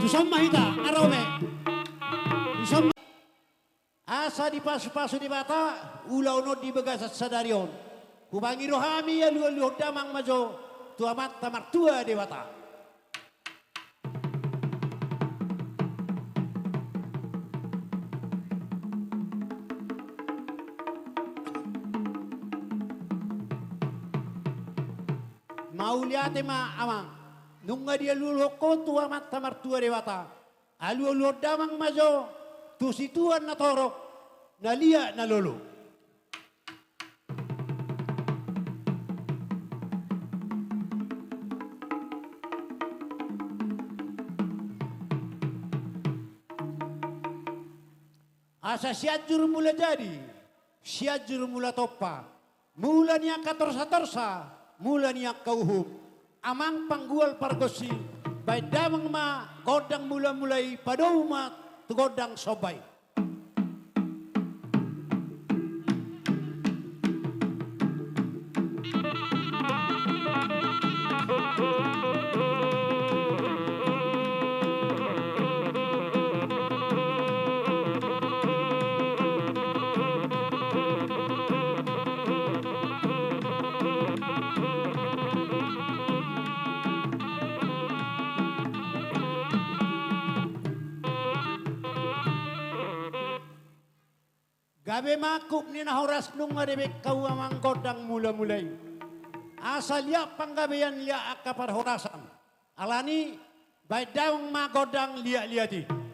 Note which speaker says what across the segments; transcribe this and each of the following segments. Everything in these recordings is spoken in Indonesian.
Speaker 1: Tusam mahita, arome. Tusam asa di pasu-pasu di bata, ulau no di begasat sadarion. Kubangi rohami ya lu damang majo, tuamat tamar tua di bata. Mauliate ma amang, nunga dia luluh ko tuamat tamar tua di bata. Alu damang majo, tu situan na torok, na liya na lolo. Asa siajur mula jadi, siajur mula topa, mula niya katorsa-torsa, mula niya kauhub, amang panggual pargosi, bay damang ma godang mula-mulay padoma tugodang sobay. Gabi makup ni nahoras nung maribik kawamang godang mula-mulay. Asal ya panggabian liya akapar horasan. Alani baydawang magodang liya-liyati.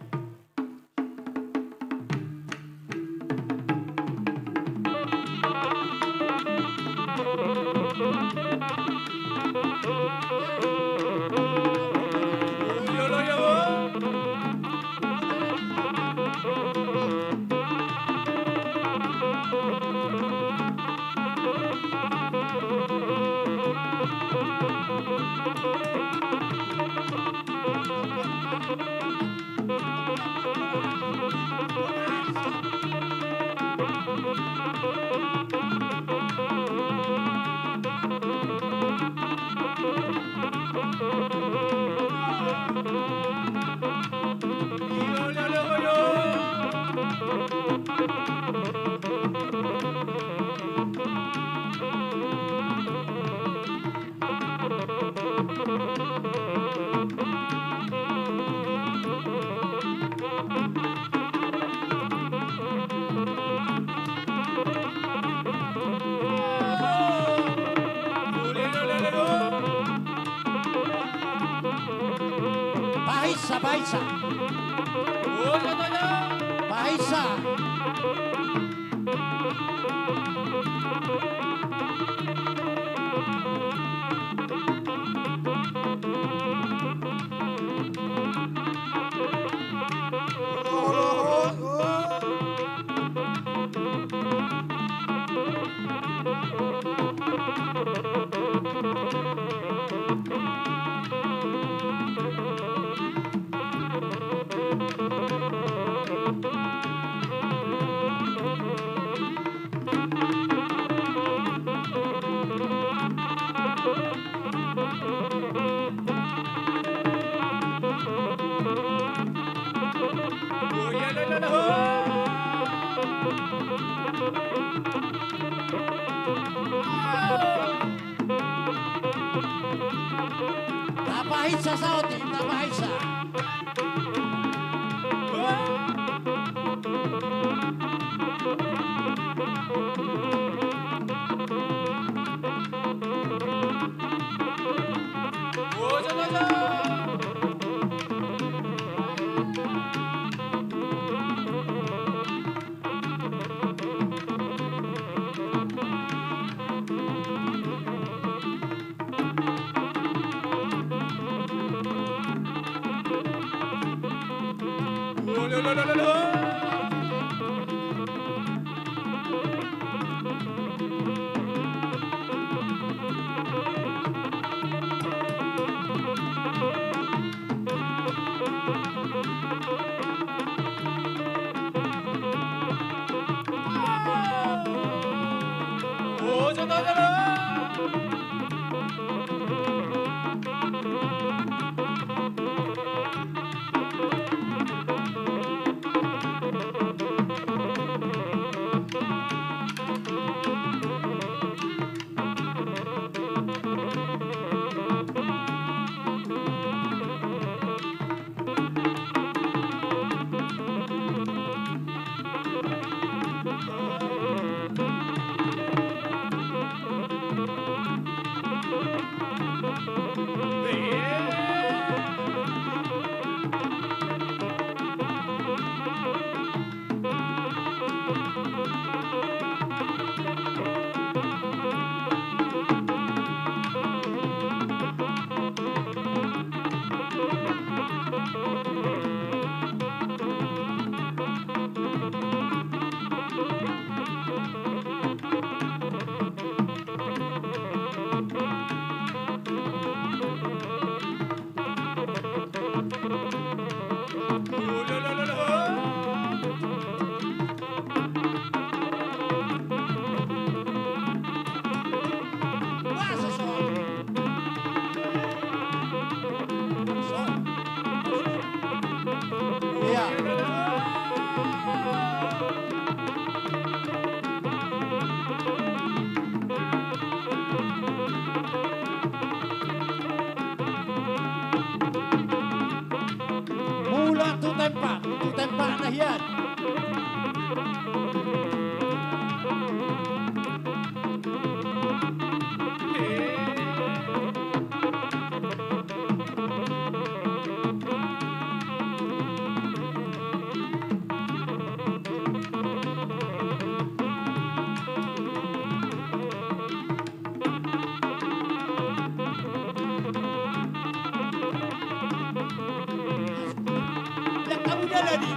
Speaker 1: Paisa. Paisa. Napahitsa sa atin, napahitsa. tu tempat nahian. Yang kamu jalani.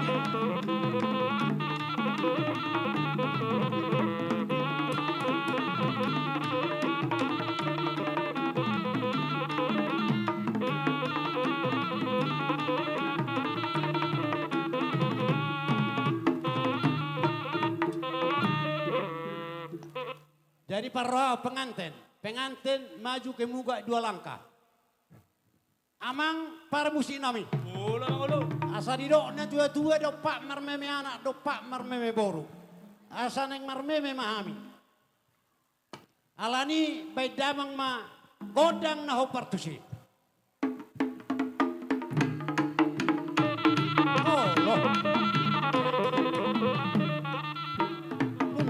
Speaker 1: Jadi para pengantin maju ke muka 2 langkah. Amang para musik nami. Asa di dok na tua-tua dok pak marmeme anak dok pak marmeme boru. Asa neng marmeme mahami. Alani baik damang ma godang na ho partusi. Oh loh.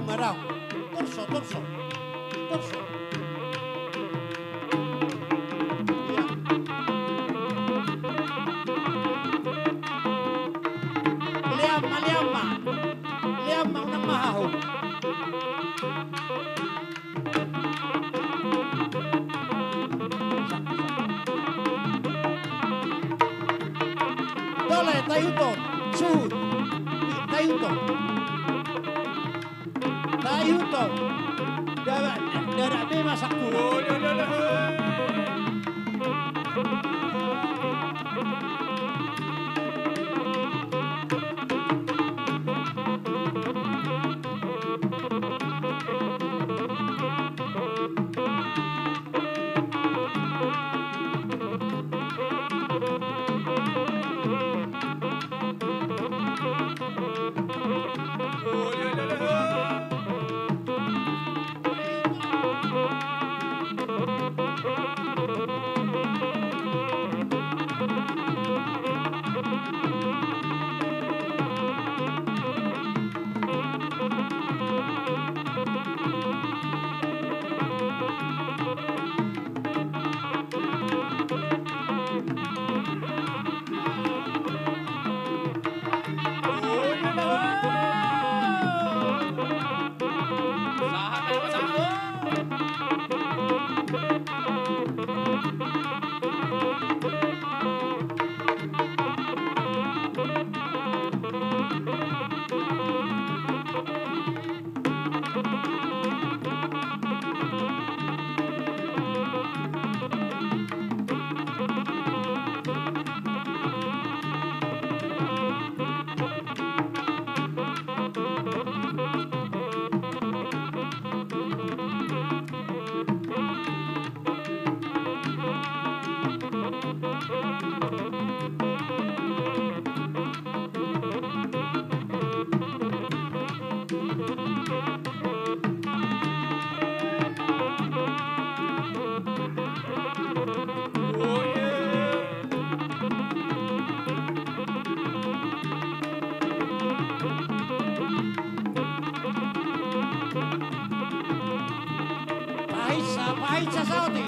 Speaker 1: Marau. Torso. Liam unang mahaho. Dole, tayuton. Sud. Tayuton. Dara be masak kulo. Pahit sa Saudi.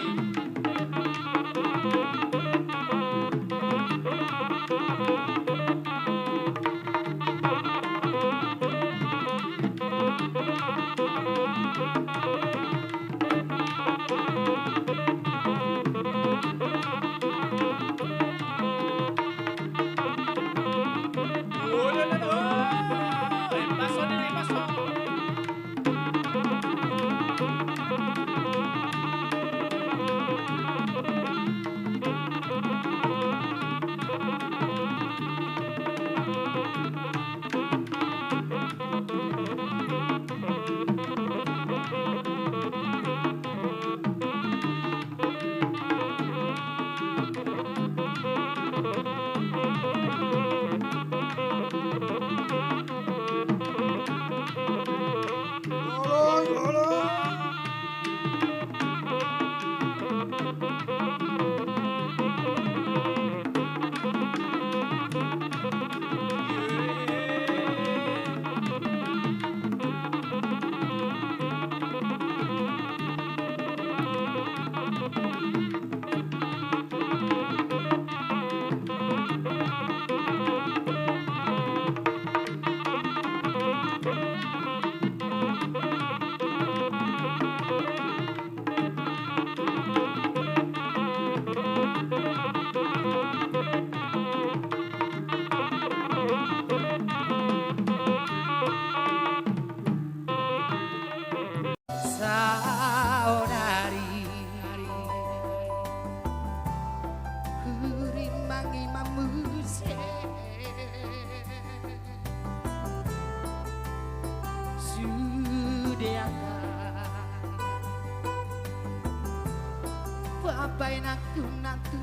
Speaker 2: Babai naku natu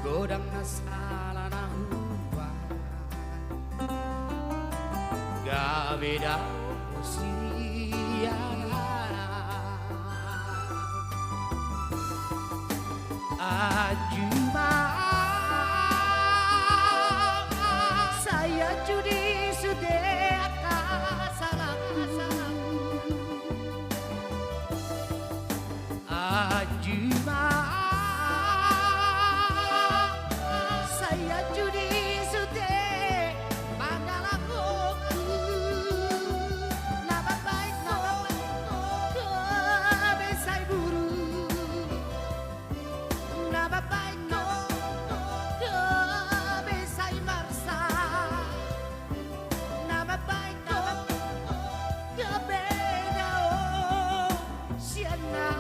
Speaker 2: Godang nasala na huwa Gabeda usia Ajuma Saya judi sudah salahku Ajuma Saya judi sudah Mandalaku Nama baik Besai buru Nama baik Besai marsa Nama baik Beda Siana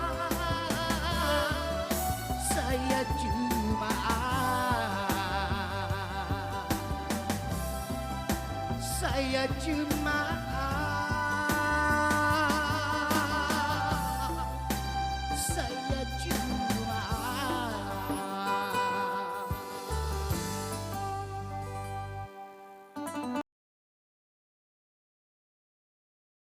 Speaker 2: Saya cuma Saya cuma Saya